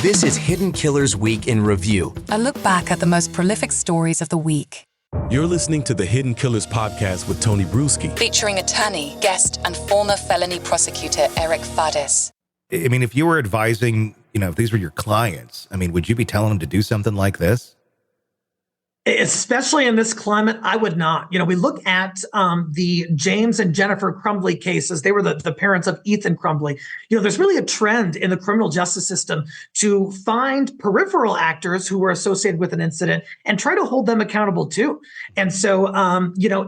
This is Hidden Killers Week in Review. A look back at the most prolific stories of the week. You're listening to the Hidden Killers podcast with Tony Brueski. Featuring attorney, guest, and former felony prosecutor Eric Fadis. I mean, if you were advising, if these were your clients, would you be telling them to do something like this? Especially in this climate, I would not. We look at the James and Jennifer Crumbley cases. They were the parents of Ethan Crumbley. There's really a trend in the criminal justice system to find peripheral actors who were associated with an incident and try to hold them accountable too. And so,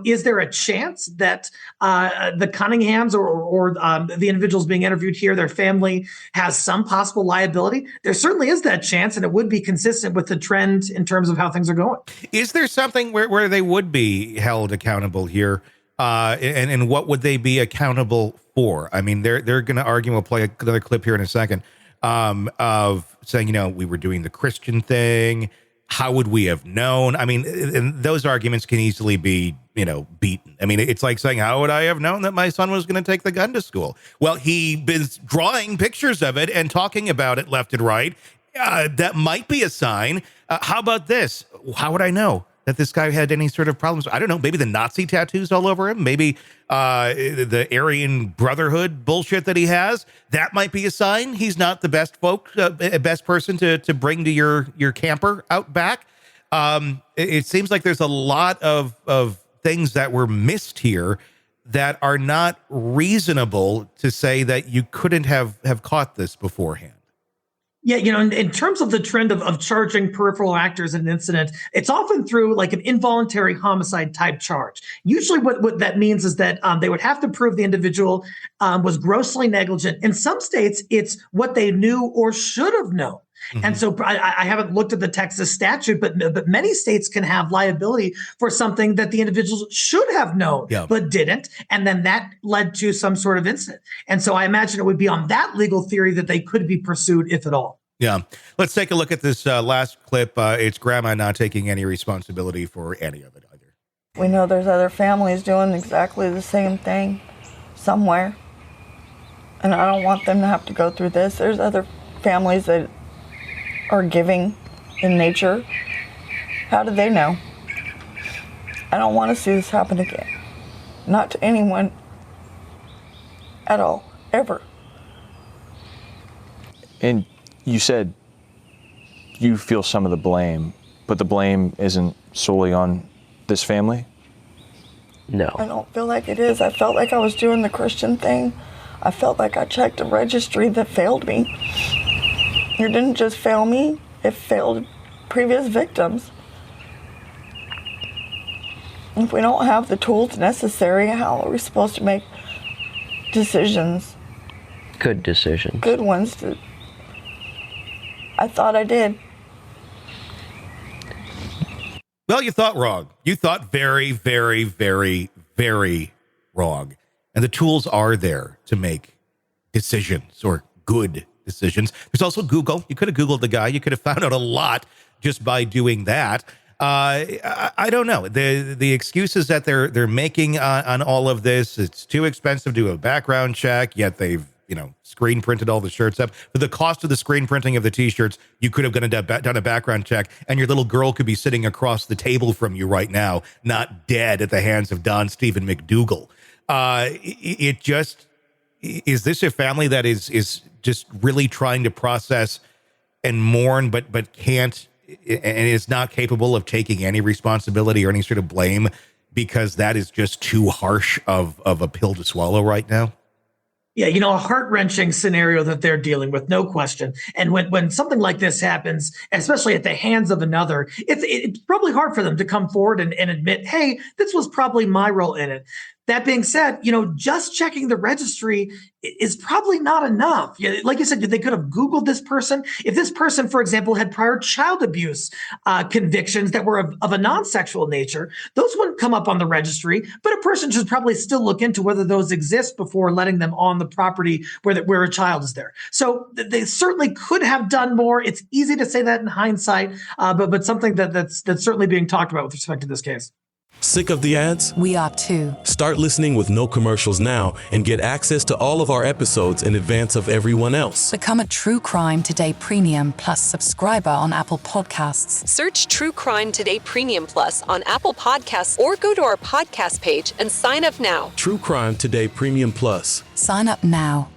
is there a chance that the Cunninghams or the individuals being interviewed here, their family has some possible liability? There certainly is that chance, and it would be consistent with the trend in terms of how things are going. Is there something where they would be held accountable here? And what would they be accountable for? They're going to argue, we'll play another clip here in a second, of saying, we were doing the Christian thing. How would we have known? And those arguments can easily be, beaten. It's like saying, how would I have known that my son was going to take the gun to school? Well, he been drawing pictures of it and talking about it left and right. That might be a sign. How about this? How would I know that this guy had any sort of problems? I don't know. Maybe the Nazi tattoos all over him. Maybe the Aryan Brotherhood bullshit that he has. That might be a sign he's not the best best person to bring to your camper out back. It seems like there's a lot of things that were missed here that are not reasonable to say that you couldn't have caught this beforehand. Yeah, in terms of the trend of charging peripheral actors in an incident, it's often through like an involuntary homicide type charge. Usually what that means is that they would have to prove the individual was grossly negligent. In some states, it's what they knew or should have known. Mm-hmm. And so I haven't looked at the Texas statute, but many states can have liability for something that the individuals should have known, but didn't. And then that led to some sort of incident. And so I imagine it would be on that legal theory that they could be pursued, if at all. Yeah. Let's take a look at this last clip. It's grandma not taking any responsibility for any of it either. We know there's other families doing exactly the same thing somewhere. And I don't want them to have to go through this. There's other families that are giving in nature. How do they know? I don't want to see this happen again. Not to anyone at all, ever. And you said you feel some of the blame, but the blame isn't solely on this family? No. I don't feel like it is. I felt like I was doing the Christian thing. I felt like I checked a registry that failed me. It didn't just fail me, it failed previous victims. If we don't have the tools necessary, how are we supposed to make decisions? Good decisions. Good ones. I thought I did. Well, you thought wrong. You thought very, very, very, very wrong. And the tools are there to make decisions, or good decisions. There's also Google. You could have Googled the guy. You could have found out a lot just by doing that. I don't know. The excuses that they're making on all of this, it's too expensive to do a background check, yet they've screen printed all the shirts up. For the cost of the screen printing of the T-shirts, you could have done a background check, and your little girl could be sitting across the table from you right now, not dead at the hands of Don Stephen McDougal. It just, is this a family that is just really trying to process and mourn, but can't, and is not capable of taking any responsibility or any sort of blame because that is just too harsh of a pill to swallow right now? Yeah, a heart-wrenching scenario that they're dealing with, no question. And when something like this happens, especially at the hands of another, it's probably hard for them to come forward and admit, hey, this was probably my role in it. That being said, just checking the registry is probably not enough. Like you said, they could have Googled this person. If this person, for example, had prior child abuse convictions that were of a non-sexual nature, those wouldn't come up on the registry, but a person should probably still look into whether those exist before letting them on the property where a child is there. So they certainly could have done more. It's easy to say that in hindsight, but something that's certainly being talked about with respect to this case. Sick of the ads? We are too. Start listening with no commercials now and get access to all of our episodes in advance of everyone else. Become a True Crime Today Premium Plus subscriber on Apple Podcasts. Search True Crime Today Premium Plus on Apple Podcasts or go to our podcast page and sign up now. True Crime Today Premium Plus. Sign up now.